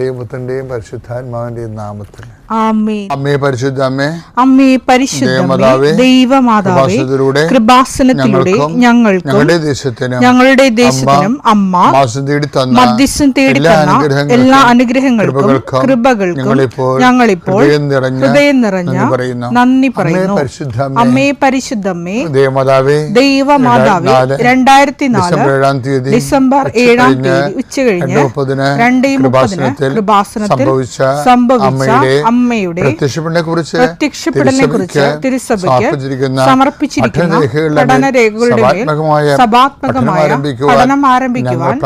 ദൈവത്തിന്റെയും പരിശുദ്ധാത്മാവിന്റെയും നാമത്തിൽ ആമേൻ. അമ്മേ പരിശുദ്ധ അമ്മേ, അമ്മേ പരിശുദ്ധമേ, ദൈവമാതാവേ, കൃപാസനത്തിലൂടെ ഞങ്ങൾക്കും ഞങ്ങളുടെ ദേശത്തിനും അമ്മ മധ്യസ്ഥം തേടി തന്ന എല്ലാ അനുഗ്രഹങ്ങൾക്കും കൃപകൾക്കും ഞങ്ങളിപ്പോൾ ഹൃദയം നിറഞ്ഞ നന്ദി പറയുന്നു. അമ്മേ പരിശുദ്ധമേ, ദൈവമാതാവേ, 2004 ഡിസംബർ 7 ഉച്ചകഴിഞ്ഞ് 2:30 കൃപാസനത്തിൽ സംഭവിച്ച അമ്മയുടെ പ്രത്യക്ഷപ്പെടലിനെക്കുറിച്ച് തിരുസഭയ്ക്ക് സമർപ്പിച്ചിരിക്കുന്ന പഠനരേഖകളുടെ മേൽ സഭാത്മകമായ പഠനം ആരംഭിക്കുവാൻ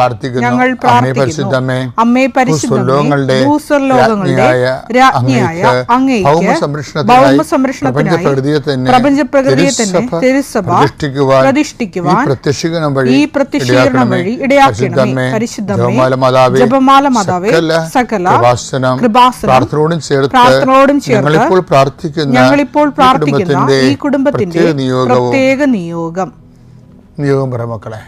ഞങ്ങൾ പ്രാർത്ഥിക്കുന്നു. അമ്മേ പരിശുദ്ധമേ, ഭൂസ്വർലോകങ്ങളുടെ രാജ്ഞിയായ അങ്ങേയ്ക്ക് ഭൗമസംരക്ഷണത്തിനായി പ്രപഞ്ചപ്രകൃതിയെ തന്നെ തിരുസഭ പ്രതിഷ്ഠിക്കുവാൻ ഈ പ്രത്യക്ഷീകരണം വഴി ഇടയാക്കണമേ. പരിശുദ്ധമേ, ജപമാല മാതാവേ, സകല കൃപാസനം പ്രാർത്ഥനയോടും ചേർത്ത് ഞങ്ങളിപ്പോൾ പ്രാർത്ഥിക്കുന്ന ഈ കുടുംബത്തിന്റെ പ്രത്യേക നിയോഗം മക്കളെ.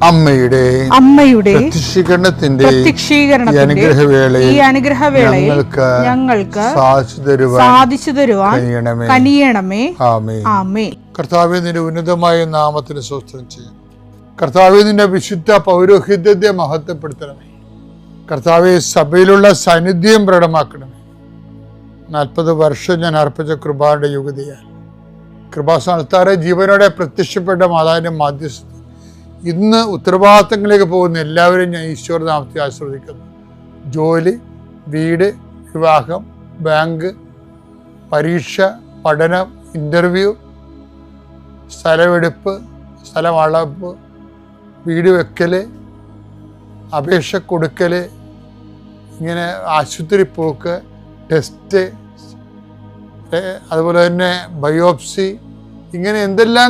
അമ്മയുടെ പ്രത്യക്ഷീകരണത്തിന്റെ ഈ അനുഗ്രഹവേളയിൽ ഞങ്ങൾക്ക് സാധിച്ചു തരുവാൻ കനിയണമേ. ആമേൻ. കർത്താവേ, നിന്റെ ഉന്നതമായ നാമത്തിന് സ്തോത്രം ചെയ്യും. കർത്താവേ, നിന്റെ വിശുദ്ധ പൗരോഹിത്യത്തെ മഹത്വപ്പെടുത്തണമേ. കർത്താവേ, സഭയിലുള്ള സാന്നിധ്യം പ്രകടമാക്കണമേ. 40 വർഷം ഞാൻ അർപ്പിച്ച കൃപാന്റെ യുഗതിയാൽ കൃപാസ്ഥാനത്താറെ ജീവനോടെ പ്രത്യക്ഷപ്പെട്ട മാതാവിന്റെ മാധ്യസ്ഥ ഇന്ന് ഉത്തരവാദിത്തങ്ങളിലേക്ക് പോകുന്ന എല്ലാവരെയും ഞാൻ ഈശ്വര നാമത്തെ ആശീർവദിക്കുന്നു. ജോലി, വീട്, വിവാഹം, ബാങ്ക്, പരീക്ഷ, പഠനം, ഇൻ്റർവ്യൂ, സ്ഥലമെടുപ്പ്, സ്ഥലം അളവ്, വീട് വെക്കൽ, അപേക്ഷ കൊടുക്കൽ, ഇങ്ങനെ ആശുപത്രി പോക്ക്, ടെസ്റ്റ്, അതുപോലെ തന്നെ ബയോപ്സി, ഇങ്ങനെ എന്തെല്ലാം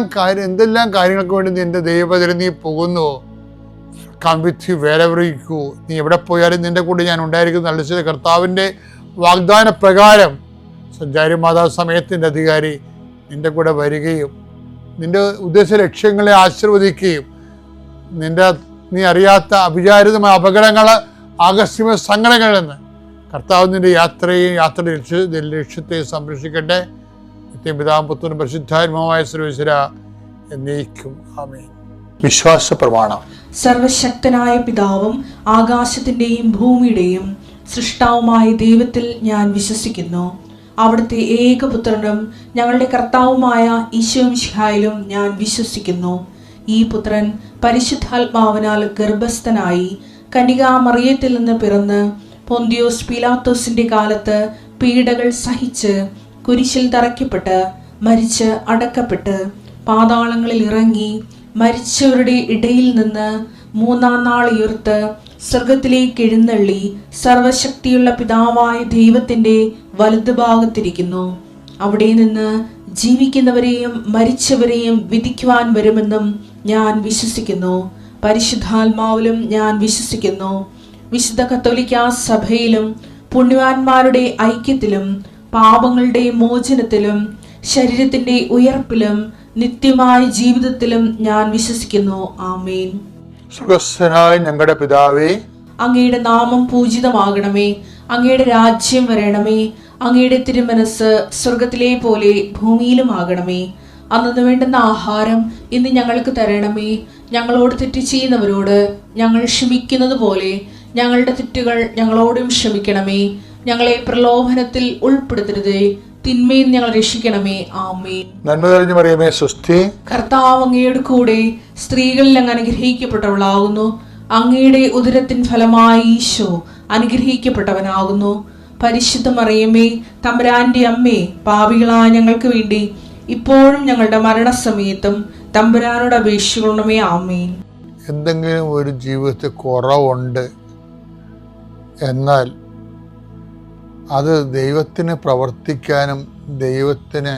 കാര്യങ്ങൾക്ക് വേണ്ടി നിന്റെ ദൈവത്തിന് നീ പോകുന്നുവോ, come with you wherever you go. നീ എവിടെ പോയാലും നിന്റെ കൂടെ ഞാൻ ഉണ്ടായിരിക്കും. നല്ല കർത്താവിൻ്റെ വാഗ്ദാന പ്രകാരം സഞ്ചാരി മാതാവ് സമയത്തിൻ്റെ അധികാരി നിന്റെ കൂടെ വരികയും നിന്റെ ഉദ്ദേശ ലക്ഷ്യങ്ങളെ ആശീർവദിക്കുകയും നീ അറിയാത്ത അവിചാരിതമായ അപകടങ്ങൾ, ആകസ്മിക സങ്കടങ്ങളിൽ നിന്ന് കർത്താവ് നിന്റെ യാത്രയുടെ ലക്ഷ്യത്തെ സംരക്ഷിക്കട്ടെ. പിതാവും പുത്രനും പരിശുദ്ധാത്മാവുമായ സർവ്വേശ്വര എന്നേക്കും. ആമേൻ. വിശ്വാസ പ്രമാണം. സർവശക്തനായ പിതാവും ആകാശത്തിന്റെയും ഭൂമിയുടെയും സൃഷ്ടാവുമായ ദൈവത്തിൽ ഞാൻ വിശ്വസിക്കുന്നു. അവിടുത്തെ ഏകപുത്രനും ഞങ്ങളുടെ കർത്താവുമായ ഈശോമിശിഹായിലും ഞാൻ വിശ്വസിക്കുന്നു. ഈ പുത്രൻ പരിശുദ്ധാത്മാവിനാൽ ഗർഭസ്ഥനായി കന്യകാമറിയത്തിൽ നിന്ന് പിറന്ന് പൊന്തിയോസ് പീലാത്തോസിന്റെ കാലത്ത് പീഡകൾ സഹിച്ച് കുരിശിൽ തറയ്ക്കപ്പെട്ട് മരിച്ച് അടക്കപ്പെട്ട് പാതാളങ്ങളിൽ ഇറങ്ങി മരിച്ചവരുടെ ഇടയിൽ നിന്ന് 3-ാം നാൾ ഉയർത്ത് സ്വർഗത്തിലേക്ക് എഴുന്നള്ളി സർവശക്തിയുള്ള പിതാവായ ദൈവത്തിന്റെ വലതുഭാഗത്തിരിക്കുന്നു. അവിടെ നിന്ന് ജീവിക്കുന്നവരെയും മരിച്ചവരെയും വിധിക്കുവാൻ വരുമെന്നും ഞാൻ വിശ്വസിക്കുന്നു. പരിശുദ്ധാത്മാവിലും ഞാൻ വിശ്വസിക്കുന്നു. വിശുദ്ധ കത്തോലിക്കാ സഭയിലും പുണ്യവാന്മാരുടെ ഐക്യത്തിലും പാപങ്ങളുടെ മോചനത്തിലും ശരീരത്തിന്റെ ഉയർപ്പിലും നിത്യമായ ജീവിതത്തിലും ഞാൻ വിശ്വസിക്കുന്നു. ആമേൻ. സുഖസ്ഥനായ ഞങ്ങളുടെ പിതാവേ, അങ്ങയുടെ നാമം പൂജിതമാകണമേ. അങ്ങയുടെ രാജ്യം വരണമേ. അങ്ങയുടെ തിരുമനസ് സ്വർഗത്തിലെ പോലെ ഭൂമിയിലും ആകണമേ. അന്നു വേണ്ടുന്ന ആഹാരം ഇന്ന് ഞങ്ങൾക്ക് തരണമേ. ഞങ്ങളോട് തെറ്റ് ചെയ്യുന്നവരോട് ഞങ്ങൾ ക്ഷമിക്കുന്നത് പോലെ ഞങ്ങളുടെ തെറ്റുകൾ ഞങ്ങളോടും ക്ഷമിക്കണമേ. ഞങ്ങളെ പ്രലോഭനത്തിൽ ഉൾപ്പെടുത്തരുതേ, തിന്മയിൽ ഞങ്ങൾ രക്ഷിക്കണമേ. ആമേൻ. നന്മ നിറഞ്ഞ മറിയമേ, സ്വസ്തി. കർത്താവ് അങ്ങയുടെ കൂടെ സ്ത്രീകളിൽ അങ്ങ് അനുഗ്രഹിക്കപ്പെട്ടവളാകുന്നു. അങ്ങയുടെ ഉദരത്തിൻ ഫലമായി ഈശോ അനുഗ്രഹിക്കപ്പെട്ടവനാകുന്നു. പരിശുദ്ധ മറിയമേ, തമ്പുരാന്റെ അമ്മേ, പാപികളായ ഞങ്ങൾക്ക് വേണ്ടി ഇപ്പോഴും ഞങ്ങളുടെ മരണസമയത്തും തമ്പുരാനോട് അപേക്ഷിക്കണമേ. ആമേൻ. എന്തെങ്കിലും ഒരു ജീവിതത്തിൽ കുറവുണ്ട് എന്നാൽ അത് ദൈവത്തിന് പ്രവർത്തിക്കാനും ദൈവത്തിന്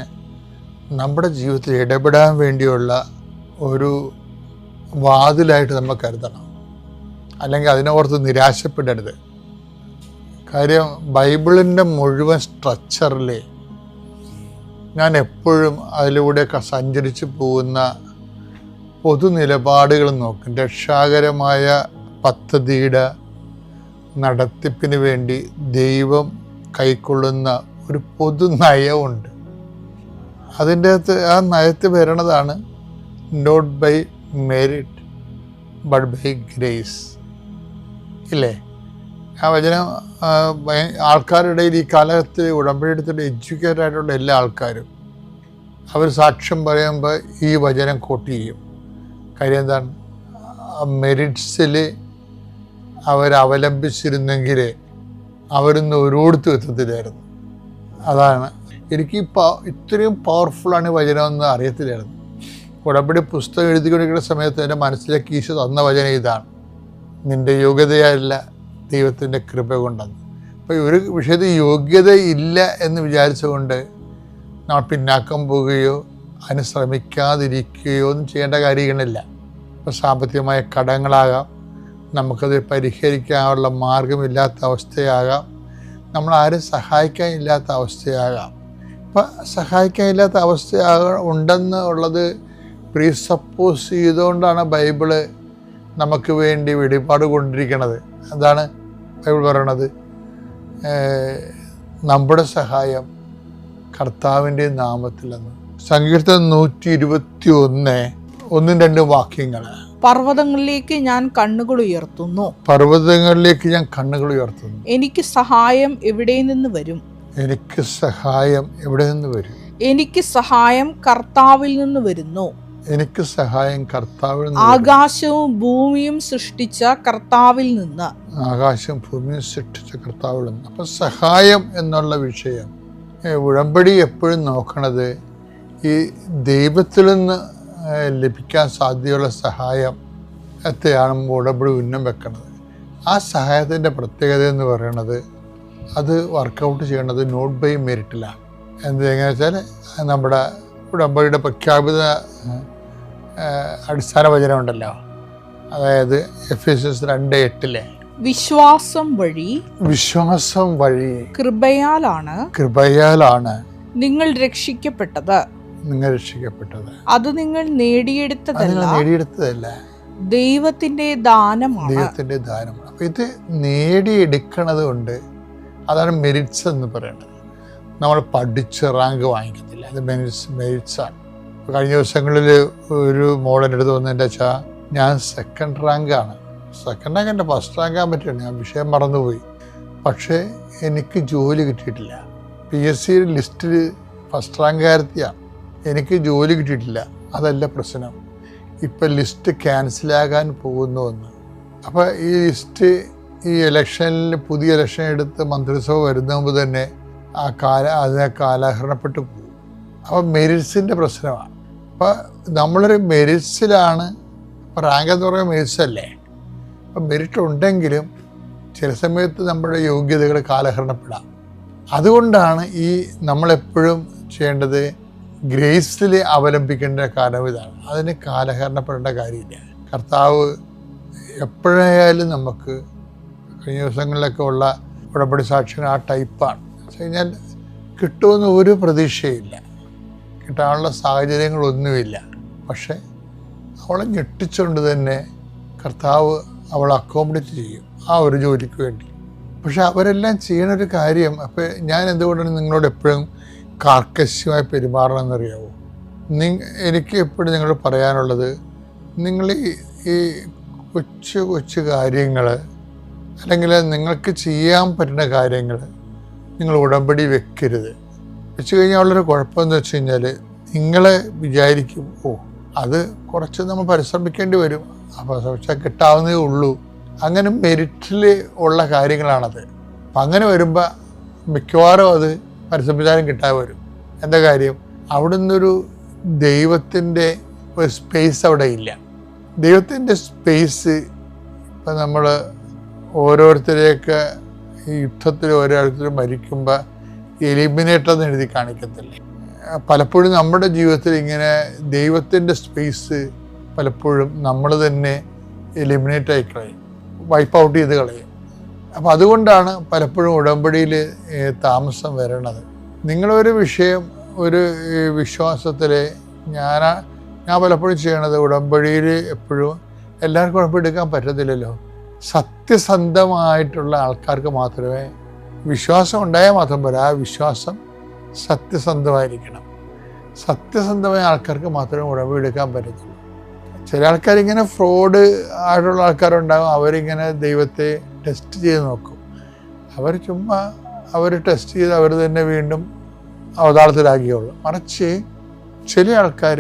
നമ്മുടെ ജീവിതത്തിൽ ഇടപെടാൻ വേണ്ടിയുള്ള ഒരു വാതിലായിട്ട് നമ്മൾ കരുതണം. അല്ലെങ്കിൽ അതിനോർത്ത് നിരാശപ്പെടരുത്. കാര്യം ബൈബിളിൻ്റെ മുഴുവൻ സ്ട്രക്ചറിൽ ഞാൻ എപ്പോഴും അതിലൂടെയൊക്കെ സഞ്ചരിച്ച് പോകുന്ന പൊതു നിലപാടുകൾ നോക്കും. രക്ഷാകരമായ പദ്ധതിയുടെ നടത്തിപ്പിന് വേണ്ടി ദൈവം കൈക്കൊള്ളുന്ന ഒരു പൊതു നയമുണ്ട്. അതിൻ്റെ അകത്ത് ആ നയത്തിൽ വരണതാണ് not by merit but by grace. ഇല്ലേ? ആ വചനം ആൾക്കാരുടെ ഇടയിൽ ഈ കാലഘട്ടത്തിൽ ഉടമ്പടി എടുത്തിട്ട് എഡ്യൂക്കേറ്റഡ് ആയിട്ടുള്ള എല്ലാ ആൾക്കാരും അവർ സാക്ഷ്യം പറയുമ്പോൾ ഈ വചനം കോട്ട് ചെയ്യും. കാര്യം എന്താണ്? മെറിറ്റ്സിൽ അവരവലംബിച്ചിരുന്നെങ്കിൽ അവരൊന്നും ഒരിടത്തും എത്തത്തില്ലായിരുന്നു. അതാണ് എനിക്കിപ്പോൾ ഇത്രയും പവർഫുള്ളാണ് വചനമെന്ന് അറിയത്തില്ലായിരുന്നു. ഉടമ്പടി പുസ്തകം എഴുതിക്കൊണ്ടിരിക്കുന്ന സമയത്ത് എൻ്റെ മനസ്സിലേക്ക് ഈശോ തന്ന വചനം ഇതാണ്: നിൻ്റെ യോഗ്യതയല്ല, ദൈവത്തിൻ്റെ കൃപ കൊണ്ടെന്ന്. അപ്പോൾ ഒരു വിഷയത്തിൽ യോഗ്യത ഇല്ല എന്ന് വിചാരിച്ചുകൊണ്ട് നമ്മൾ പിന്നാക്കം പോവുകയോ അതിന് ശ്രമിക്കാതിരിക്കുകയോ ഒന്നും ചെയ്യേണ്ട കാര്യങ്ങളില്ല. ഇപ്പോൾ സാമ്പത്തികമായ കടങ്ങളാകാം, നമുക്കത് പരിഹരിക്കാനുള്ള മാർഗമില്ലാത്ത അവസ്ഥയാകാം, നമ്മളാരും സഹായിക്കാനില്ലാത്ത അവസ്ഥയാകാം. ഇപ്പം സഹായിക്കാനില്ലാത്ത ഉണ്ടെന്ന് ഉള്ളത് പ്രീസപ്പോസ് ചെയ്തുകൊണ്ടാണ് ബൈബിള് നമുക്ക് വേണ്ടി വെളിപാട് കൊണ്ടിരിക്കുന്നത്. എന്താണ് ബൈബിൾ പറയണത്? നമ്മുടെ സഹായം കർത്താവിൻ്റെ നാമത്തിലെന്ന്. സങ്കീർത്തനം 121:1-2 വാക്യങ്ങൾ. പർവ്വതങ്ങളിലേക്ക് ഞാൻ കണ്ണുകൾ ഉയർത്തുന്നു. പർവ്വതങ്ങളിലേക്ക് ഞാൻ കണ്ണുകൾ ഉയർത്തുന്നു. എനിക്ക് സഹായം എവിടെ നിന്ന് വരും? എനിക്ക് സഹായം എവിടെ നിന്ന് വരും? എനിക്ക് സഹായം കർത്താവിൽ നിന്ന് വരുന്നു. എനിക്ക് സഹായം കർത്താവിൽ നിന്ന്. ആകാശവും ഭൂമിയും സൃഷ്ടിച്ച കർത്താവിൽ നിന്ന്. ആകാശം ഭൂമിയും സൃഷ്ടിച്ച കർത്താവിൽ നിന്ന്. അപ്പം സഹായം എന്നുള്ള വിഷയം ഉടമ്പടി എപ്പോഴും നോക്കണത് ഈ ദൈവത്തിൽ നിന്ന് ലഭിക്കാൻ സാധ്യതയുള്ള സഹായത്തെയാണ് ഉടമ്പടി ഉന്നം വെക്കുന്നത്. ആ സഹായത്തിൻ്റെ പ്രത്യേകത എന്ന് പറയുന്നത് അത് വർക്കൗട്ട് ചെയ്യേണ്ടത് നോട്ട് ബൈ മെറിറ്റിലാണ്. എങ്ങനെ വെച്ചാൽ നമ്മുടെ ഉടമ്പടിയുടെ പ്രഖ്യാപിത അടിസ്ഥാന വചനമുണ്ടല്ലോ, അതായത് എഫേസ്യസ് 2:8 വിശ്വാസം വഴി കൃപയാലാണ് നിങ്ങൾ രക്ഷിക്കപ്പെട്ടത്. അത് നിങ്ങൾ നേടിയെടുത്തതല്ല, ദൈവത്തിന്റെ ദാനമാണ്. അപ്പൊ ഇത് നേടിയെടുക്കണത് കൊണ്ട് അതാണ് മെറിറ്റ്സ് എന്ന് പറയുന്നത്. നമ്മൾ പഠിച്ച് റാങ്ക് വാങ്ങിക്കത്തില്ല, അത് മെറിറ്റ്സ് ആണ്. കഴിഞ്ഞ ദിവസങ്ങളിൽ ഒരു മോളെൻ്റെ അടുത്ത് വന്നതിൻ്റെ വെച്ചാൽ ഞാൻ സെക്കൻഡ് റാങ്കാണ്. സെക്കൻഡ് റാങ്ക് എൻ്റെ ഫസ്റ്റ് റാങ്കാൻ പറ്റുകയാണ്, ഞാൻ വിഷയം മറന്നുപോയി. പക്ഷേ എനിക്ക് ജോലി കിട്ടിയിട്ടില്ല. PSC ലിസ്റ്റിൽ ഫസ്റ്റ് റാങ്കുകാരത്തിയാണ്, എനിക്ക് ജോലി കിട്ടിയിട്ടില്ല. അതല്ല പ്രശ്നം, ഇപ്പം ലിസ്റ്റ് ക്യാൻസലാകാൻ പോകുന്നുവെന്ന്. അപ്പോൾ ഈ ലിസ്റ്റ് ഈ ഇലക്ഷനിൽ പുതിയ ഇലക്ഷൻ എടുത്ത് മന്ത്രിസഭ വരുന്ന മുമ്പ് തന്നെ അതിനെ കാലഹരണപ്പെട്ടു പോകും. അപ്പോൾ മെറിറ്റ്സിൻ്റെ പ്രശ്നമാണ്. അപ്പോൾ നമ്മളൊരു മെറിറ്റ്സിലാണ്. അപ്പോൾ റാങ്ക് എന്ന് പറയുന്നത് മെറിറ്റ്സ് അല്ലേ? അപ്പം മെറിറ്റ് ഉണ്ടെങ്കിലും ചില സമയത്ത് നമ്മുടെ യോഗ്യതകൾ കാലഹരണപ്പെടാം. അതുകൊണ്ടാണ് ഈ നമ്മളെപ്പോഴും ചെയ്യേണ്ടത് ഗ്രേസിൽ അവലംബിക്കേണ്ട കാലം ഇതാണ്. അതിന് കാലഹരണപ്പെടേണ്ട കാര്യമില്ല. കർത്താവ് എപ്പോഴായാലും നമുക്ക് കഴിഞ്ഞ ദിവസങ്ങളിലൊക്കെ ഉള്ള ഉടമ്പടി സാക്ഷികൾ ആ ടൈപ്പാണ്. വെച്ച് കഴിഞ്ഞാൽ കിട്ടുമെന്ന് ഒരു പ്രതീക്ഷയില്ല, കിട്ടാനുള്ള സാഹചര്യങ്ങളൊന്നുമില്ല. പക്ഷേ അവളെ ഞെട്ടിച്ചുകൊണ്ട് തന്നെ കർത്താവ് അവളെ അക്കോമഡേറ്റ് ചെയ്യും ആ ഒരു ജോലിക്ക് വേണ്ടി. പക്ഷെ അവരെല്ലാം ചെയ്യണൊരു കാര്യം, അപ്പോൾ ഞാൻ എന്തുകൊണ്ടാണ് നിങ്ങളോട് എപ്പോഴും കാർക്കശ്യമായി പെരുമാറണമെന്നറിയാവോ? എനിക്ക് എപ്പോഴും നിങ്ങളോട് പറയാനുള്ളത്, നിങ്ങൾ ഈ കൊച്ചു കൊച്ചു കാര്യങ്ങൾ അല്ലെങ്കിൽ നിങ്ങൾക്ക് ചെയ്യാൻ പറ്റുന്ന കാര്യങ്ങൾ നിങ്ങൾ ഉടമ്പടി വെക്കരുത്. വെച്ച് കഴിഞ്ഞാൽ ഉള്ളൊരു കുഴപ്പമെന്ന് വെച്ച് കഴിഞ്ഞാൽ നിങ്ങളെ വിചാരിക്കും, അത് കുറച്ച് നമ്മൾ പരിശ്രമിക്കേണ്ടി വരും, അപ്പോൾ ശ്രമിച്ചാൽ കിട്ടാവുന്നതേ ഉള്ളൂ. അങ്ങനെ മെറിറ്റിൽ ഉള്ള കാര്യങ്ങളാണത്. അപ്പം അങ്ങനെ വരുമ്പോൾ മിക്കവാറും അത് പരസ്യപ്രചാരം കിട്ടാതെ വരും. എന്താ കാര്യം? അവിടെ നിന്നൊരു ദൈവത്തിൻ്റെ ഒരു സ്പേസ് അവിടെ ഇല്ല. ദൈവത്തിൻ്റെ സ്പേസ് ഇപ്പം നമ്മൾ ഓരോരുത്തരെയൊക്കെ ഈ യുദ്ധത്തിൽ ഓരോരുത്തർ മരിക്കുമ്പോൾ എലിമിനേറ്റർ എന്ന് എഴുതി കാണിക്കത്തില്ലേ? പലപ്പോഴും നമ്മുടെ ജീവിതത്തിൽ ഇങ്ങനെ ദൈവത്തിൻ്റെ സ്പേസ് പലപ്പോഴും നമ്മൾ തന്നെ എലിമിനേറ്റ് ആയി കളയും, വൈപ്പ് ഔട്ട് ചെയ്ത് കളയും. അപ്പം അതുകൊണ്ടാണ് പലപ്പോഴും ഉടമ്പടിയിൽ താമസം വരണത്. നിങ്ങളൊരു വിഷയം ഒരു വിശ്വാസത്തിൽ ഞാൻ പലപ്പോഴും ചെയ്യണത്, ഉടമ്പടിയിൽ എപ്പോഴും എല്ലാവർക്കും ഉടമ്പടി എടുക്കാൻ പറ്റത്തില്ലല്ലോ. സത്യസന്ധമായിട്ടുള്ള ആൾക്കാർക്ക് മാത്രമേ വിശ്വാസം ഉണ്ടായാൽ മാത്രം പോരാ, ആ വിശ്വാസം സത്യസന്ധമായിരിക്കണം. സത്യസന്ധമായ ആൾക്കാർക്ക് മാത്രമേ ഉടമ്പടി എടുക്കാൻ പറ്റത്തുള്ളൂ. ചില ആൾക്കാരിങ്ങനെ ഫ്രോഡ് ആയിട്ടുള്ള ആൾക്കാരുണ്ടാകും. അവരിങ്ങനെ ദൈവത്തെ ടെസ്റ്റ് ചെയ്ത് നോക്കും. അവർ ടെസ്റ്റ് ചെയ്ത് അവർ തന്നെ വീണ്ടും അവതാളത്തിലാക്കിയുള്ളൂ. മറിച്ച് ചില ആൾക്കാർ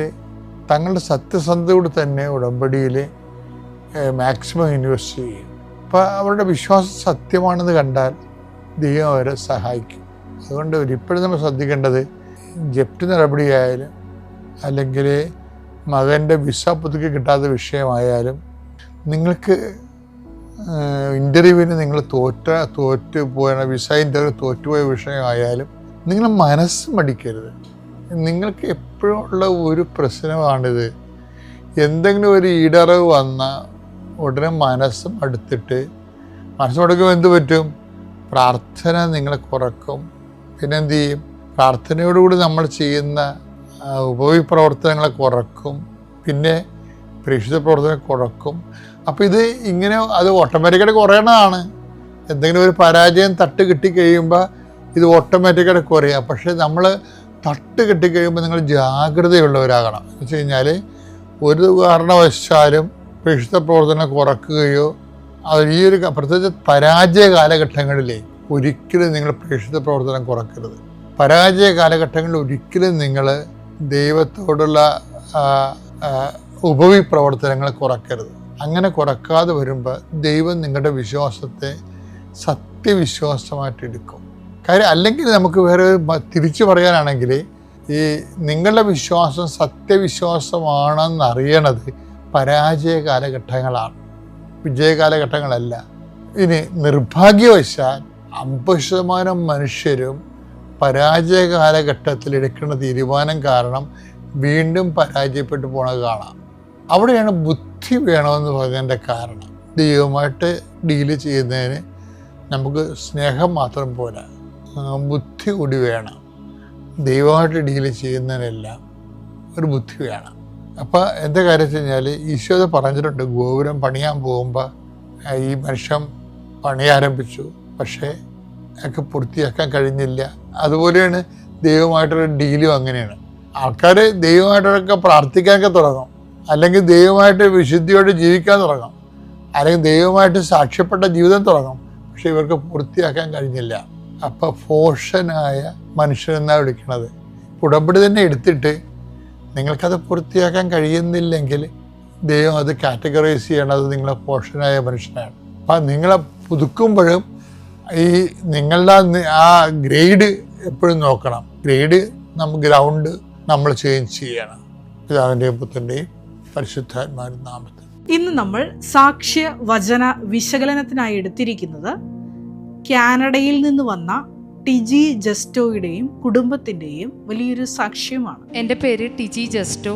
തങ്ങളുടെ സത്യസന്ധതയോട് തന്നെ ഉടമ്പടിയിൽ മാക്സിമം ഇൻവെസ്റ്റ് ചെയ്യും. അപ്പോൾ അവരുടെ വിശ്വാസം സത്യമാണെന്ന് കണ്ടാൽ ദൈവം അവരെ സഹായിക്കും. അതുകൊണ്ട് ഒരിപ്പോഴും നമ്മൾ ശ്രദ്ധിക്കേണ്ടത്, ജപ്തി നടപടിയായാലും അല്ലെങ്കിൽ മകൻ്റെ വിസ പുതുക്കി കിട്ടാത്ത വിഷയമായാലും, നിങ്ങൾക്ക് ഇൻ്റർവ്യൂവിന് നിങ്ങൾ തോറ്റുപോയ വിസ ഇൻ്റർവ്യൂ തോറ്റുപോയ വിഷയമായാലും നിങ്ങൾ മനസ്സ് മടിക്കരുത്. നിങ്ങൾക്ക് എപ്പോഴും ഉള്ള ഒരു പ്രശ്നമാണിത്. എന്തെങ്കിലും ഒരു ഈടറവ് വന്നാൽ ഉടനെ മനസ്സും അടുത്തിട്ട് മനസ്സുമടുക്കുമ്പോൾ എന്ത് പറ്റും? പ്രാർത്ഥന നിങ്ങളെ കുറക്കും. പിന്നെ എന്ത് ചെയ്യും? പ്രാർത്ഥനയോടുകൂടി നമ്മൾ ചെയ്യുന്ന ഉപവിപ്രവർത്തനങ്ങളെ കുറക്കും. പിന്നെ പ്രേക്ഷിത പ്രവർത്തനം കുറക്കും. അപ്പോൾ ഇത് ഇങ്ങനെ അത് ഓട്ടോമാറ്റിക്കായിട്ട് കുറയണതാണ്. എന്തെങ്കിലും ഒരു പരാജയം തട്ട് കിട്ടിക്കഴിയുമ്പോൾ ഇത് ഓട്ടോമാറ്റിക്കായിട്ട് കുറയുക. പക്ഷേ നമ്മൾ തട്ട് കിട്ടിക്കഴിയുമ്പോൾ നിങ്ങൾ ജാഗ്രതയുള്ളവരാകണം. എന്ന് വെച്ച് കഴിഞ്ഞാൽ ഒരു കാരണവശാലും പ്രേക്ഷിത പ്രവർത്തനം കുറക്കുകയോ ഈ ഒരു പ്രത്യേകിച്ച് പരാജയ കാലഘട്ടങ്ങളിലേ ഒരിക്കലും നിങ്ങൾ പ്രേക്ഷിത പ്രവർത്തനം കുറക്കരുത്. പരാജയ കാലഘട്ടങ്ങളിൽ ഒരിക്കലും നിങ്ങൾ ദൈവത്തോടുള്ള ഉപവിപ്രവർത്തനങ്ങൾ കുറക്കരുത്. അങ്ങനെ കുറക്കാതെ വരുമ്പോൾ ദൈവം നിങ്ങളുടെ വിശ്വാസത്തെ സത്യവിശ്വാസമായിട്ട് എടുക്കും. കാര്യം അല്ലെങ്കിൽ നമുക്ക് വേറെ തിരിച്ചു പറയാനാണെങ്കിൽ, ഈ നിങ്ങളുടെ വിശ്വാസം സത്യവിശ്വാസമാണെന്നറിയണത് പരാജയ കാലഘട്ടങ്ങളാണ്, വിജയകാലഘട്ടങ്ങളല്ല. ഇനി നിർഭാഗ്യവശാൽ 50% മനുഷ്യരും പരാജയ കാലഘട്ടത്തിൽ എടുക്കുന്ന തീരുമാനം കാരണം വീണ്ടും പരാജയപ്പെട്ടു പോണത് കാണാം. അവിടെയാണ് ബുദ്ധി വേണമെന്ന് പറഞ്ഞതിൻ്റെ കാരണം. ദൈവമായിട്ട് ഡീല് ചെയ്യുന്നതിന് നമുക്ക് സ്നേഹം മാത്രം പോരാ, ബുദ്ധി കൂടി വേണം. ദൈവമായിട്ട് ഡീല് ചെയ്യുന്നതിനെല്ലാം ഒരു ബുദ്ധി വേണം. അപ്പോൾ എന്താ കാര്യം വെച്ച് കഴിഞ്ഞാൽ, ഈശോ പറഞ്ഞിട്ടുണ്ട്, ഗോപുരം പണിയാൻ പോകുമ്പോൾ ഈ മനുഷ്യൻ പണി ആരംഭിച്ചു, പക്ഷേ ഒക്കെ പൂർത്തിയാക്കാൻ കഴിഞ്ഞില്ല. അതുപോലെയാണ് ദൈവമായിട്ടുള്ള ഡീലും അങ്ങനെയാണ്. ആൾക്കാർ ദൈവമായിട്ടൊക്കെ പ്രാർത്ഥിക്കാനൊക്കെ തുടങ്ങും, അല്ലെങ്കിൽ ദൈവമായിട്ട് വിശുദ്ധിയോട് ജീവിക്കാൻ തുടങ്ങും, അല്ലെങ്കിൽ ദൈവമായിട്ട് സാക്ഷ്യപ്പെട്ട ജീവിതം തുടങ്ങും. പക്ഷെ ഇവർക്ക് പൂർത്തിയാക്കാൻ കഴിഞ്ഞില്ല. അപ്പോൾ ഫോഷനായ മനുഷ്യനെന്നാണ് വിളിക്കണത്. ഉടമ്പടി തന്നെ എടുത്തിട്ട് നിങ്ങൾക്കത് പൂർത്തിയാക്കാൻ കഴിയുന്നില്ലെങ്കിൽ ദൈവം അത് കാറ്റഗറൈസ് ചെയ്യണത് നിങ്ങളെ പോഷനായ മനുഷ്യനാണ്. അപ്പം നിങ്ങളെ പുതുക്കുമ്പോഴും ഈ നിങ്ങളുടെ ആ ഗ്രേഡ് എപ്പോഴും നോക്കണം. ഗ്രേഡ് ഗ്രൗണ്ട് നമ്മൾ ചേഞ്ച് ചെയ്യണം. പിതാവിൻ്റെയും പുത്രൻ്റെയും പരിശുദ്ധാത്മാവിൻ്റെ നാമത്തിൽ. ഇന്ന് നമ്മൾ സാക്ഷ്യ വചന വിശകലനത്തിനായി എടുത്തിരിക്കുന്നത് കാനഡയിൽ നിന്ന് വന്ന ടിജി ജസ്റ്റോയുടെയും കുടുംബത്തിൻ്റെയും വലിയൊരു സാക്ഷ്യമാണ്. എൻ്റെ പേര് ടിജി ജസ്റ്റോ.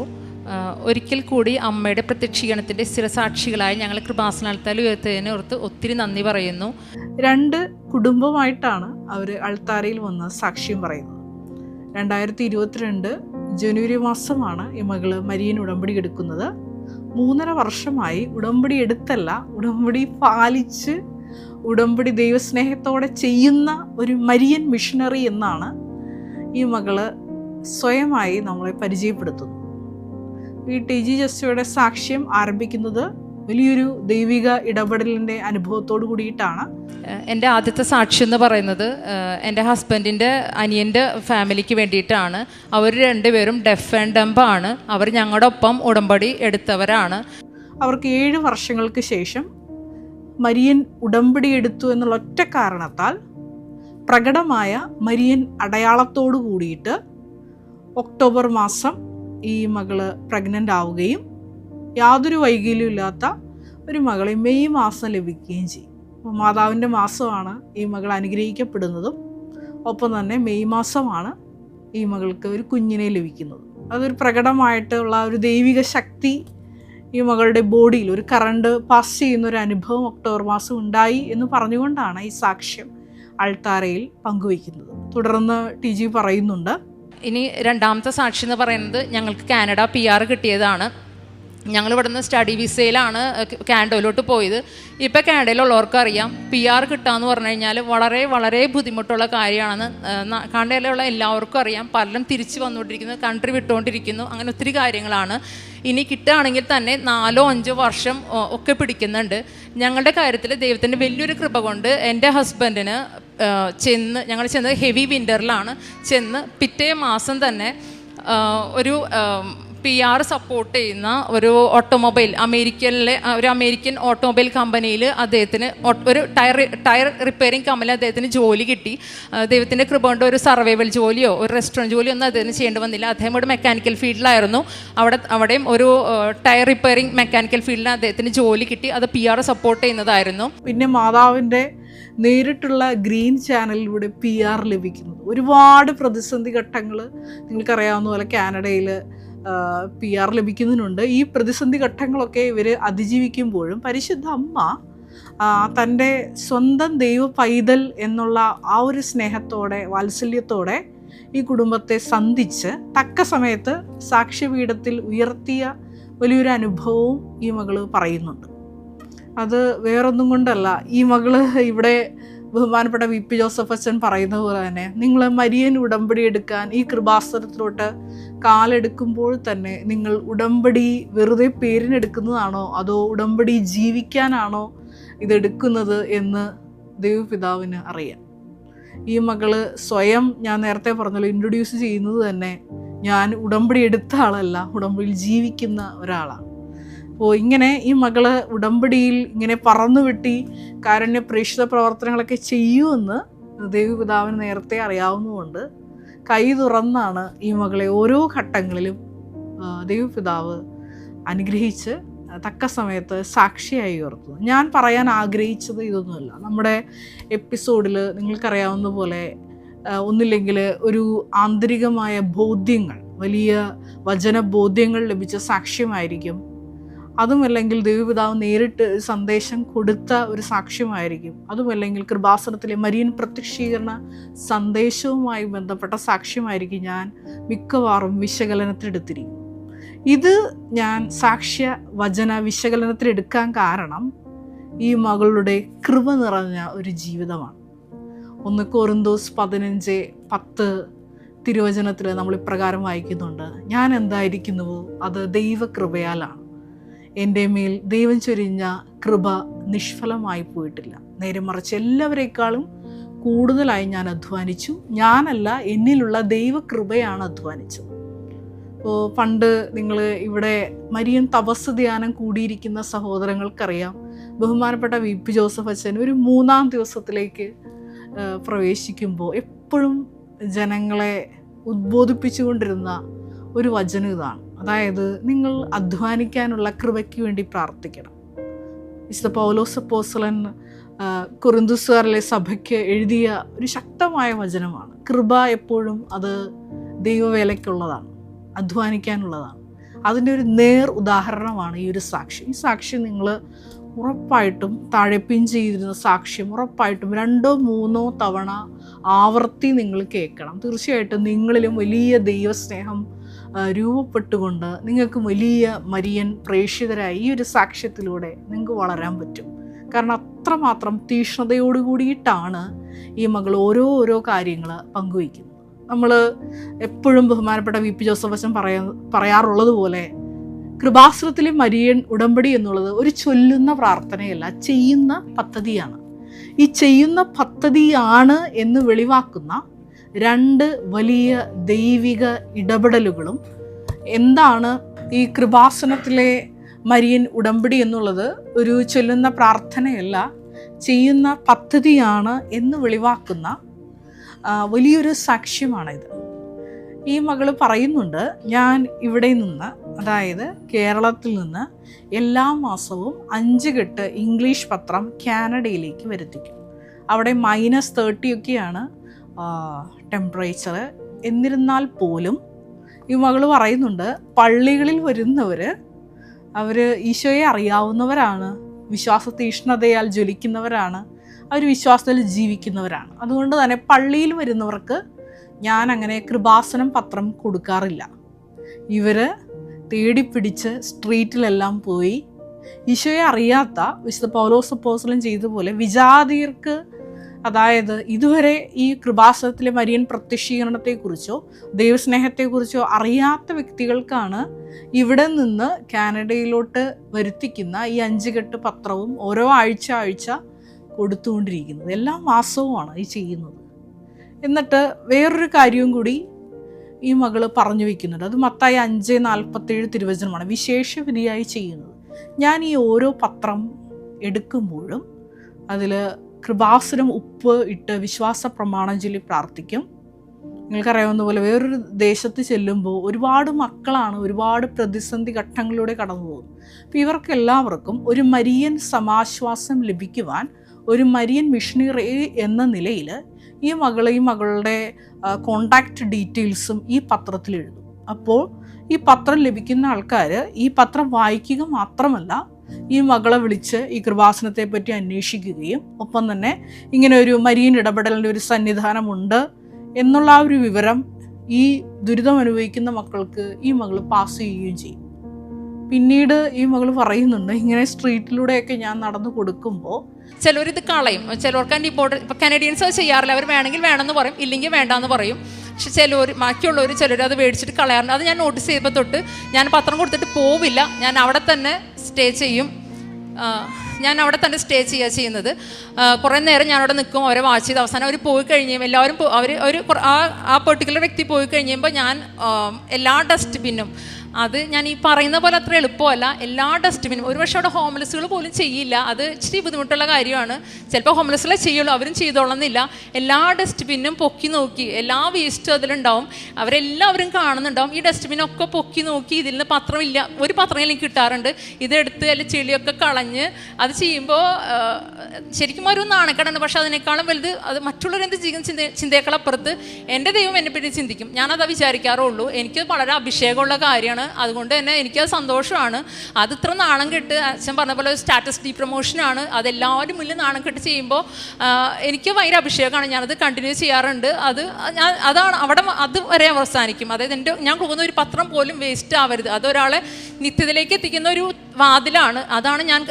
ഒരിക്കൽ കൂടി അമ്മയുടെ പ്രത്യക്ഷീകരണത്തിൻ്റെ സ്ഥിരസാക്ഷികളായി ഞങ്ങൾ കൃപാസനത്താൽ ഉയർത്തതിനെ ഓർത്ത് ഒത്തിരി നന്ദി പറയുന്നു. 2 കുടുംബമായിട്ടാണ് അവർ അൾത്താരയിൽ വന്ന് സാക്ഷ്യം പറയുന്നത്. 2022 ജനുവരി മാസമാണ് ഈ മകള് മരിയൻ ഉടമ്പടി എടുക്കുന്നത്. 3.5 വർഷമായി ഉടമ്പടി എടുത്തല്ല, ഉടമ്പടി പാലിച്ച് ഉടമ്പടി ദൈവസ്നേഹത്തോടെ ചെയ്യുന്ന ഒരു മരിയൻ മിഷണറി എന്നാണ് ഈ മകള് സ്വയമായി നമ്മളെ പരിചയപ്പെടുത്തുന്നത്. ഈ ടിജി ജസ്റ്റോയുടെ സാക്ഷ്യം ആരംഭിക്കുന്നത് വലിയൊരു ദൈവിക ഇടപെടലിൻ്റെ അനുഭവത്തോടു കൂടിയിട്ടാണ്. എൻ്റെ ആദ്യത്തെ സാക്ഷി എന്ന് പറയുന്നത് എൻ്റെ ഹസ്ബൻഡിൻ്റെ അനിയൻ്റെ ഫാമിലിക്ക് വേണ്ടിയിട്ടാണ്. അവർ രണ്ടുപേരും ഡെഫ് ആൻഡ് ഡംബ് ആണ്. അവർ ഞങ്ങളുടെ ഒപ്പം ഉടമ്പടി എടുത്തവരാണ്. അവർക്ക് 7 വർഷങ്ങൾക്ക് ശേഷം മരിയൻ ഉടമ്പടി എടുത്തു എന്നുള്ള ഒറ്റ കാരണത്താൽ പ്രകടമായ മരിയൻ അടയാളത്തോടു കൂടിയിട്ട് ഒക്ടോബർ മാസം ഈ മകള് പ്രഗ്നൻ്റ് ആവുകയും യാതൊരു വൈകല്യവും ഇല്ലാത്ത ഒരു മകളെ മെയ് മാസം ലഭിക്കുകയും ചെയ്യും. അപ്പോൾ മാതാവിൻ്റെ മാസമാണ് ഈ മകൾ അനുഗ്രഹിക്കപ്പെടുന്നതും ഒപ്പം തന്നെ മെയ് മാസമാണ് ഈ മകൾക്ക് ഒരു കുഞ്ഞിനെ ലഭിക്കുന്നത്. അതൊരു പ്രകടമായിട്ടുള്ള ഒരു ദൈവിക ശക്തി ഈ മകളുടെ ബോഡിയിൽ ഒരു കറണ്ട് പാസ് ചെയ്യുന്ന ഒരു അനുഭവം ഒക്ടോബർ മാസം ഉണ്ടായി എന്ന് പറഞ്ഞുകൊണ്ടാണ് ഈ സാക്ഷ്യം അൾത്താരയിൽ പങ്കുവയ്ക്കുന്നത്. തുടർന്ന് TG പറയുന്നുണ്ട്, ഇനി രണ്ടാമത്തെ സാക്ഷി എന്ന് പറയുന്നത് ഞങ്ങൾക്ക് കാനഡ PR കിട്ടിയതാണ്. ഞങ്ങൾ ഇവിടുന്ന് സ്റ്റഡി വിസയിലാണ് കാനഡയിലോട്ട് പോയത്. ഇപ്പോൾ കാനഡയിലുള്ളവർക്ക് അറിയാം PR കിട്ടുകയെന്ന് പറഞ്ഞു കഴിഞ്ഞാൽ വളരെ വളരെ ബുദ്ധിമുട്ടുള്ള കാര്യമാണെന്ന് കാനഡയിലുള്ള എല്ലാവർക്കും അറിയാം. പലരും തിരിച്ച് വന്നുകൊണ്ടിരിക്കുന്നു, കൺട്രി വിട്ടുകൊണ്ടിരിക്കുന്നു, അങ്ങനെ ഒത്തിരി കാര്യങ്ങളാണ്. ഇനി കിട്ടുകയാണെങ്കിൽ തന്നെ 4-5 വർഷം ഒക്കെ പിടിക്കുന്നുണ്ട്. ഞങ്ങളുടെ കാര്യത്തിൽ ദൈവത്തിൻ്റെ വലിയൊരു കൃപ കൊണ്ട് എൻ്റെ ഹസ്ബൻഡിന് ഞങ്ങൾ ചെന്നത് ഹെവി വിൻ്ററിലാണ്. ചെന്ന് പിറ്റേ മാസം തന്നെ ഒരു PR സപ്പോർട്ട് ചെയ്യുന്ന ഒരു ഓട്ടോമൊബൈൽ അമേരിക്കൻ ഓട്ടോമൊബൈൽ കമ്പനിയിൽ അദ്ദേഹത്തിന് ഒരു ടയർ റിപ്പയറിംഗ് കമ്പനി അദ്ദേഹത്തിന് ജോലി കിട്ടി. ദൈവത്തിൻ്റെ കൃപ കൊണ്ട് ഒരു സർവൈവൽ ജോലിയോ ഒരു റെസ്റ്റോറൻറ്റ് ജോലിയോ ഒന്നും അദ്ദേഹത്തിന് ചെയ്യേണ്ടി വന്നില്ല. അദ്ദേഹം ഒരു മെക്കാനിക്കൽ ഫീൽഡിലായിരുന്നു. അവിടെയും ഒരു ടയർ റിപ്പയറിംഗ് മെക്കാനിക്കൽ ഫീൽഡിൽ അദ്ദേഹത്തിന് ജോലി കിട്ടി. അത് PR സപ്പോർട്ട് ചെയ്യുന്നതായിരുന്നു. പിന്നെ മാതാവിൻ്റെ നേരിട്ടുള്ള ഗ്രീൻ ചാനലിലൂടെ PR ലഭിക്കുന്നത്. ഒരുപാട് പ്രതിസന്ധി ഘട്ടങ്ങൾ നിങ്ങൾക്കറിയാവുന്ന പോലെ കാനഡയിൽ PR ലഭിക്കുന്നതിനുണ്ട്. ഈ പ്രതിസന്ധി ഘട്ടങ്ങളൊക്കെ ഇവർ അതിജീവിക്കുമ്പോഴും പരിശുദ്ധ അമ്മ തൻ്റെ സ്വന്തം ദൈവ പൈതൽ എന്നുള്ള ആ ഒരു സ്നേഹത്തോടെ വാത്സല്യത്തോടെ ഈ കുടുംബത്തെ സന്ധിച്ച് തക്ക സമയത്ത് സാക്ഷ്യപീഠത്തിൽ ഉയർത്തിയ വലിയൊരു അനുഭവവും ഈ മകള് പറയുന്നുണ്ട്. അത് വേറൊന്നും കൊണ്ടല്ല, ഈ മകള് ഇവിടെ ബഹുമാനപ്പെട്ട VP ജോസഫ് അച്ഛൻ പറയുന്നത് പോലെ തന്നെ നിങ്ങൾ മരിയൻ ഉടമ്പടി എടുക്കാൻ ഈ കൃപാസനത്തിലോട്ട് കാലെടുക്കുമ്പോൾ തന്നെ നിങ്ങൾ ഉടമ്പടി വെറുതെ പേരിനെടുക്കുന്നതാണോ അതോ ഉടമ്പടി ജീവിക്കാനാണോ ഇതെടുക്കുന്നത് എന്ന് ദൈവപിതാവിന് അറിയാം. ഈ മകള് സ്വയം ഞാൻ നേരത്തെ പറഞ്ഞല്ലോ ഇൻട്രൊഡ്യൂസ് ചെയ്യുന്നത് തന്നെ ഞാൻ ഉടമ്പടി എടുത്ത ആളല്ല, ഉടമ്പടിയിൽ ജീവിക്കുന്ന ഒരാളാണ്. അപ്പോൾ ഇങ്ങനെ ഈ മകള് ഉടമ്പടിയിൽ ഇങ്ങനെ പറന്നു വെട്ടി കാരുണ്യ പ്രേക്ഷിത പ്രവർത്തനങ്ങളൊക്കെ ചെയ്യുമെന്ന് ദൈവപിതാവിന് നേരത്തെ അറിയാവുന്നതുകൊണ്ട് കൈ തുറന്നാണ് ഈ മകളെ ഓരോ ഘട്ടങ്ങളിലും ദൈവപിതാവ് അനുഗ്രഹിച്ച് തക്ക സമയത്ത് സാക്ഷിയായി ഉയർത്തുന്നത്. ഞാൻ പറയാൻ ആഗ്രഹിച്ചത് ഇതൊന്നുമല്ല. നമ്മുടെ എപ്പിസോഡിൽ നിങ്ങൾക്കറിയാവുന്ന പോലെ ഒന്നില്ലെങ്കിൽ ഒരു ആന്തരികമായ ബോധ്യങ്ങൾ, വലിയ വചനബോധ്യങ്ങൾ ലഭിച്ച സാക്ഷ്യമായിരിക്കും. അതുമല്ലെങ്കിൽ ദൈവപിതാവ് നേരിട്ട് സന്ദേശം കൊടുത്ത ഒരു സാക്ഷ്യമായിരിക്കും. അതുമല്ലെങ്കിൽ കൃപാസനത്തിലെ മരിയൻ പ്രത്യക്ഷീകരണ സന്ദേശവുമായി ബന്ധപ്പെട്ട സാക്ഷ്യമായിരിക്കും ഞാൻ മിക്കവാറും വിശകലനത്തിലെടുത്തിരിക്കും. ഇത് ഞാൻ സാക്ഷ്യ വചന വിശകലനത്തിലെടുക്കാൻ കാരണം ഈ മകളുടെ കൃപ നിറഞ്ഞ ഒരു ജീവിതമാണ്. 1 കൊരിന്തോസ് 15:10 തിരുവചനത്തിൽ നമ്മൾ ഇപ്രകാരം വായിക്കുന്നുണ്ട്, ഞാൻ എന്തായിരിക്കുന്നുവോ അത് ദൈവകൃപയാലാണ്. എൻ്റെ മേൽ ദൈവം ചൊരിഞ്ഞ കൃപ നിഷ്ഫലമായി പോയിട്ടില്ല. നേരെ മറിച്ച് എല്ലാവരേക്കാളും കൂടുതലായി ഞാൻ അധ്വാനിച്ചു. ഞാനല്ല, എന്നിലുള്ള ദൈവകൃപയാണ് അധ്വാനിച്ചത്. അപ്പോൾ പണ്ട് നിങ്ങൾ ഇവിടെ മരിയൻ തപസ് ധ്യാനം കൂടിയിരിക്കുന്ന സഹോദരങ്ങൾക്കറിയാം, ബഹുമാനപ്പെട്ട VP ജോസഫ് അച്ഛൻ ഒരു 3-ാം ദിവസത്തിലേക്ക് പ്രവേശിക്കുമ്പോൾ എപ്പോഴും ജനങ്ങളെ ഉദ്ബോധിപ്പിച്ചുകൊണ്ടിരുന്ന ഒരു വചനം ഇതാണ്. അതായത് നിങ്ങൾ അധ്വാനിക്കാനുള്ള കൃപയ്ക്ക് വേണ്ടി പ്രാർത്ഥിക്കണം. വിശുദ്ധ പൗലോസ് അപ്പോസ്തലൻ കൊരിന്തുസുകാരിലെ സഭയ്ക്ക് എഴുതിയ ഒരു ശക്തമായ വചനമാണ്. കൃപ എപ്പോഴും അത് ദൈവവേലയ്ക്കുള്ളതാണ്, അധ്വാനിക്കാനുള്ളതാണ്. അതിൻ്റെ ഒരു നേർ ഉദാഹരണമാണ് ഈ ഒരു സാക്ഷ്യം. ഈ സാക്ഷ്യം നിങ്ങൾ ഉറപ്പായിട്ടും താഴെ പിൻ ചെയ്തിരുന്ന സാക്ഷ്യം ഉറപ്പായിട്ടും 2-3 തവണ ആവർത്തി നിങ്ങൾ കേൾക്കണം. തീർച്ചയായിട്ടും നിങ്ങളിലും വലിയ ദൈവസ്നേഹം രൂപപ്പെട്ടുകൊണ്ട് നിങ്ങൾക്ക് വലിയ മരിയൻ പ്രേക്ഷിതരായി ഈ ഒരു സാക്ഷ്യത്തിലൂടെ നിങ്ങൾക്ക് വളരാൻ പറ്റും. കാരണം അത്രമാത്രം തീക്ഷ്ണതയോടുകൂടിയിട്ടാണ് ഈ മകൾ ഓരോ കാര്യങ്ങൾ പങ്കുവയ്ക്കുന്നത്. നമ്മൾ എപ്പോഴും ബഹുമാനപ്പെട്ട VP ജോസഫ് അച്ഛൻ പറയാറുള്ളത് പോലെ കൃപാസനത്തിലെ മരിയൻ ഉടമ്പടി എന്നുള്ളത് ഒരു ചൊല്ലുന്ന പ്രാർത്ഥനയല്ല, ചെയ്യുന്ന പദ്ധതിയാണ്. ഈ ചെയ്യുന്ന പദ്ധതിയാണ് എന്ന് വെളിവാക്കുന്ന 2 വലിയ ദൈവിക ഇടപെടലുകളും എന്താണ് ഈ കൃപാസനത്തിലെ മരിയൻ ഉടമ്പടി എന്നുള്ളത് ഒരു ചൊല്ലുന്ന പ്രാർത്ഥനയല്ല, ചെയ്യുന്ന പദ്ധതിയാണ് എന്ന് വെളിവാക്കുന്ന വലിയൊരു സാക്ഷ്യമാണിത്. ഈ മകൾ പറയുന്നുണ്ട്, ഞാൻ ഇവിടെ നിന്ന്, അതായത് കേരളത്തിൽ നിന്ന് എല്ലാ മാസവും 5 കെട്ട് ഇംഗ്ലീഷ് പത്രം കാനഡയിലേക്ക് വരുത്തിക്കും. അവിടെ -30 ഒക്കെയാണ് ടെമ്പറേച്ചർ. എന്നിരുന്നാൽ പോലും ഈ മകൾ പറയുന്നുണ്ട്, പള്ളികളിൽ വരുന്നവർ അവർ ഈശോയെ അറിയാവുന്നവരാണ്, വിശ്വാസ തീഷ്ണതയാൽ ജ്വലിക്കുന്നവരാണ്, അവർ വിശ്വാസത്തിൽ ജീവിക്കുന്നവരാണ്. അതുകൊണ്ട് തന്നെ പള്ളിയിൽ വരുന്നവർക്ക് ഞാൻ അങ്ങനെ കൃപാസനം പത്രം കൊടുക്കാറില്ല. ഇവർ തേടിപ്പിടിച്ച് സ്ട്രീറ്റിലെല്ലാം പോയി ഈശോയെ അറിയാത്ത വിശുദ്ധ പൗലോസ് അപ്പോസ്തലൻ ചെയ്തതുപോലെ വിജാതിയർക്ക്, അതായത് ഇതുവരെ ഈ കൃപാസനത്തിലെ മരിയൻ പ്രത്യക്ഷീകരണത്തെക്കുറിച്ചോ ദൈവസ്നേഹത്തെക്കുറിച്ചോ അറിയാത്ത വ്യക്തികൾക്കാണ് ഇവിടെ നിന്ന് കാനഡയിലോട്ട് വരുത്തിക്കുന്ന ഈ 5 കെട്ട് പത്രവും ഓരോ ആഴ്ച കൊടുത്തുകൊണ്ടിരിക്കുന്നത്. എല്ലാ മാസവുമാണ് ഈ ചെയ്യുന്നത്. എന്നിട്ട് വേറൊരു കാര്യവും കൂടി ഈ മകൾ പറഞ്ഞു വയ്ക്കുന്നുണ്ട്. അത് മത്തായി 5:47 തിരുവചനമാണ്. വിശേഷ വിധിയായി ചെയ്യുന്നത്, ഞാൻ ഈ ഓരോ പത്രം എടുക്കുമ്പോഴും അതിൽ കൃപാസനം ഉപ്പ് ഇട്ട് വിശ്വാസ പ്രമാണം ചൊല്ലി പ്രാർത്ഥിക്കും. നിങ്ങൾക്കറിയാവുന്ന പോലെ വേറൊരു ദേശത്ത് ചെല്ലുമ്പോൾ ഒരുപാട് മക്കളാണ് ഒരുപാട് പ്രതിസന്ധി ഘട്ടങ്ങളിലൂടെ കടന്നു പോകുന്നത്. അപ്പോൾ ഇവർക്കെല്ലാവർക്കും ഒരു മരിയൻ സമാശ്വാസം ലഭിക്കുവാൻ ഒരു മരിയൻ മിഷണറി എന്ന നിലയിൽ ഈ മകളുടെ കോണ്ടാക്റ്റ് ഡീറ്റെയിൽസും ഈ പത്രത്തിൽ എഴുതും. അപ്പോൾ ഈ പത്രം ലഭിക്കുന്ന ആൾക്കാർ ഈ പത്രം വായിക്കുക മാത്രമല്ല, ഈ മകളെ വിളിച്ച് ഈ കൃപാസനത്തെ പറ്റി അന്വേഷിക്കുകയും ഒപ്പം തന്നെ ഇങ്ങനെ ഒരു മരിയൻ ഇടപെടലിൻ്റെ ഒരു സന്നിധാനമുണ്ട് എന്നുള്ള ആ ഒരു വിവരം ഈ ദുരിതം അനുഭവിക്കുന്ന മക്കൾക്ക് ഈ മകൾ പാസ് ചെയ്യുകയും ചെയ്യും. പിന്നീട് ഈ മകൾ പറയുന്നുണ്ട്, ഇങ്ങനെ സ്ട്രീറ്റിലൂടെയൊക്കെ ഞാൻ നടന്നു കൊടുക്കുമ്പോൾ ചിലവരിത് കളയും, ചിലവർക്ക് അതിൻ്റെ ഇമ്പോർട്ടൻറ്റ്. ഇപ്പോൾ കനഡിയൻസ് അത് ചെയ്യാറില്ല, അവർ വേണമെങ്കിൽ വേണമെന്ന് പറയും, ഇല്ലെങ്കിൽ വേണ്ടാന്ന് പറയും. പക്ഷെ ബാക്കിയുള്ളവർ ചിലർ അത് മേടിച്ചിട്ട് കളയാറുണ്ട്. അത് ഞാൻ നോട്ടീസ് ചെയ്തപ്പോൾ തൊട്ട് ഞാൻ പത്രം കൊടുത്തിട്ട് പോവില്ല, ഞാൻ അവിടെ തന്നെ സ്റ്റേ ചെയ്യും. ചെയ്യുന്നത്. കുറേ നേരം ഞാനവിടെ നിൽക്കും, അവരെ വാച്ച് ചെയ്ത് അവസാനം അവർ പോയി കഴിയുമ്പോൾ എല്ലാവരും ആ പെർട്ടിക്കുലർ വ്യക്തി പോയി കഴിയുമ്പോൾ ഞാൻ എല്ലാ ഡസ്റ്റ്ബിന്നും, അത് ഞാൻ ഈ പറയുന്ന പോലെ അത്ര എളുപ്പമല്ല, എല്ലാ ഡസ്റ്റ്ബിനും, ഒരുപക്ഷെ അവിടെ ഹോംലെസ്സുകൾ പോലും ചെയ്യില്ല, അത് ഇച്ചിരി ബുദ്ധിമുട്ടുള്ള കാര്യമാണ്. ചിലപ്പോൾ ഹോംലെസ്സുകളെ ചെയ്യുള്ളൂ, അവരും ചെയ്തോളന്നില്ല. എല്ലാ ഡസ്റ്റ്ബിന്നും പൊക്കി നോക്കി, എല്ലാ വേസ്റ്റും അതിലുണ്ടാവും, അവരെല്ലാവരും കാണുന്നുണ്ടാവും. ഈ ഡസ്റ്റ്ബിനൊക്കെ പൊക്കി നോക്കി ഇതിൽ നിന്ന് പത്രമില്ല, ഒരു പത്രം എനിക്ക് കിട്ടാറുണ്ട്, ഇതെടുത്ത് അതിൽ ചെളിയൊക്കെ കളഞ്ഞ് അത് ചെയ്യുമ്പോൾ ശരിക്കും ഒരു നാണക്കേടാണ്. പക്ഷെ അതിനേക്കാളും വലുത് അത് മറ്റുള്ളവരെന്ത് ചിന്തയേക്കാളപ്പുറത്ത് എൻ്റെ ദൈവം എന്നെപ്പറ്റി ചിന്തിക്കും. ഞാനത് വിചാരിക്കാറുള്ളൂ. എനിക്ക് വളരെ അഭിഷേകമുള്ള കാര്യമാണ്, അതുകൊണ്ട് തന്നെ എനിക്കത് സന്തോഷമാണ്. അത് ഇത്ര നാണം കെട്ട് അച്ഛൻ പറഞ്ഞ പോലെ സ്റ്റാറ്റസ് ഡീ പ്രൊമോഷനാണ്, അതെല്ലാവരും മുന്നിൽ നാണം കെട്ട് ചെയ്യുമ്പോൾ എനിക്ക് ഭയങ്കര അഭിഷേകമാണ്. ഞാനത് കണ്ടിന്യൂ ചെയ്യാറുണ്ട്. അതാണ് അവിടെ അതുവരെ അവസാനിക്കും. അതായത് ഞാൻ കൊടുക്കുന്ന ഒരു പത്രം പോലും വേസ്റ്റ് ആവരുത്, അതൊരാളെ നിത്യത്തിലേക്ക് എത്തിക്കുന്ന ഒരു വാതിലാണ്.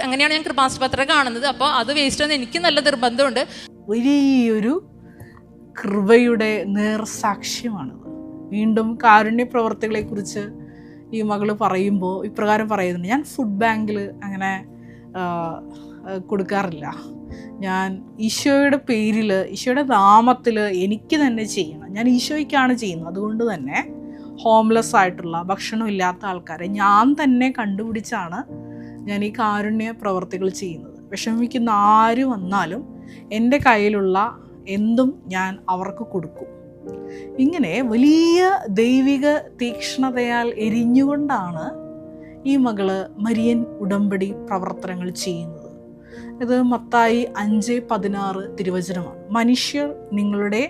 അങ്ങനെയാണ് ഞാൻ കൃപാസന പത്രം കാണുന്നത്. അപ്പോൾ അത് വേസ്റ്റ് എന്ന് എനിക്ക് നല്ല നിർബന്ധമുണ്ട്. വലിയൊരു കൃപയുടെ നേർസാക്ഷ്യമാണത്. വീണ്ടും കാരുണ്യ പ്രവർത്തികളെക്കുറിച്ച് ഈ മകൾ പറയുമ്പോൾ ഇപ്രകാരം പറയുന്നുണ്ട്, ഞാൻ ഫുഡ് ബാങ്കിൽ അങ്ങനെ കൊടുക്കാറില്ല, ഞാൻ ഈശോയുടെ പേരിൽ, ഈശോയുടെ നാമത്തിൽ എനിക്ക് തന്നെ ചെയ്യണം, ഞാൻ ഈശോയ്ക്കാണ് ചെയ്യുന്നത്. അതുകൊണ്ട് തന്നെ ഹോംലെസ് ആയിട്ടുള്ള, ഭക്ഷണമില്ലാത്ത ആൾക്കാരെ ഞാൻ തന്നെ കണ്ടുപിടിച്ചാണ് ഞാൻ ഈ കാരുണ്യ പ്രവർത്തികൾ ചെയ്യുന്നത്. വിഷമിക്കുന്ന ആര് വന്നാലും എൻ്റെ കയ്യിലുള്ള എന്തും ഞാൻ അവർക്ക് കൊടുക്കും. ഇങ്ങനെ വലിയ ദൈവിക തീക്ഷ്ണതയാൽ എരിഞ്ഞുകൊണ്ടാണ് ഈ മകള് മരിയൻ ഉടമ്പടി പ്രവർത്തനങ്ങൾ ചെയ്യുന്നത്. ഇത് മത്തായി 5:16 തിരുവചനമാണ്. മനുഷ്യർ നിങ്ങളുടെ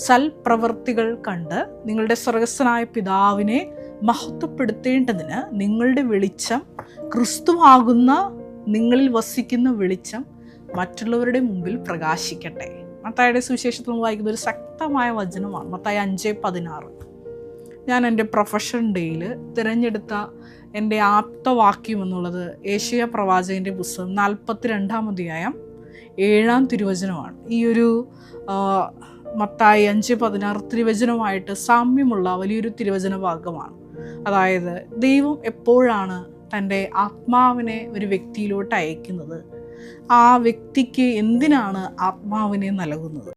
സൽപ്രവർത്തികൾ കണ്ട് നിങ്ങളുടെ സ്വർഗസ്ഥനായ പിതാവിനെ മഹത്വപ്പെടുത്തേണ്ടതിന് നിങ്ങളുടെ വെളിച്ചം, ക്രിസ്തുവാകുന്ന നിങ്ങളിൽ വസിക്കുന്ന വെളിച്ചം മറ്റുള്ളവരുടെ മുമ്പിൽ പ്രകാശിക്കട്ടെ. മത്തായിയുടെ സുവിശേഷത്തിൽ നമ്മൾ വായിക്കുന്ന ഒരു ശക്തമായ വചനമാണ് മത്തായി 5:16. ഞാൻ എൻ്റെ പ്രൊഫഷൻ ഡേയിൽ തിരഞ്ഞെടുത്ത എൻ്റെ ആപ്തവാക്യം എന്നുള്ളത് ഏശയ്യ പ്രവാചകൻ്റെ പുസ്തകം 42-ാം അധ്യായം 7-ാം തിരുവചനമാണ്. ഈ ഒരു മത്തായി 5:16 തിരുവചനമായിട്ട് സാമ്യമുള്ള വലിയൊരു തിരുവചന ഭാഗമാണ്. അതായത് ദൈവം എപ്പോഴാണ് തൻ്റെ ആത്മാവിനെ ഒരു വ്യക്തിയിലോട്ട് അയക്കുന്നത്, ആ വ്യക്തിക്ക് എന്തിനാണ് ആത്മാവിനെ നൽകുന്നത്?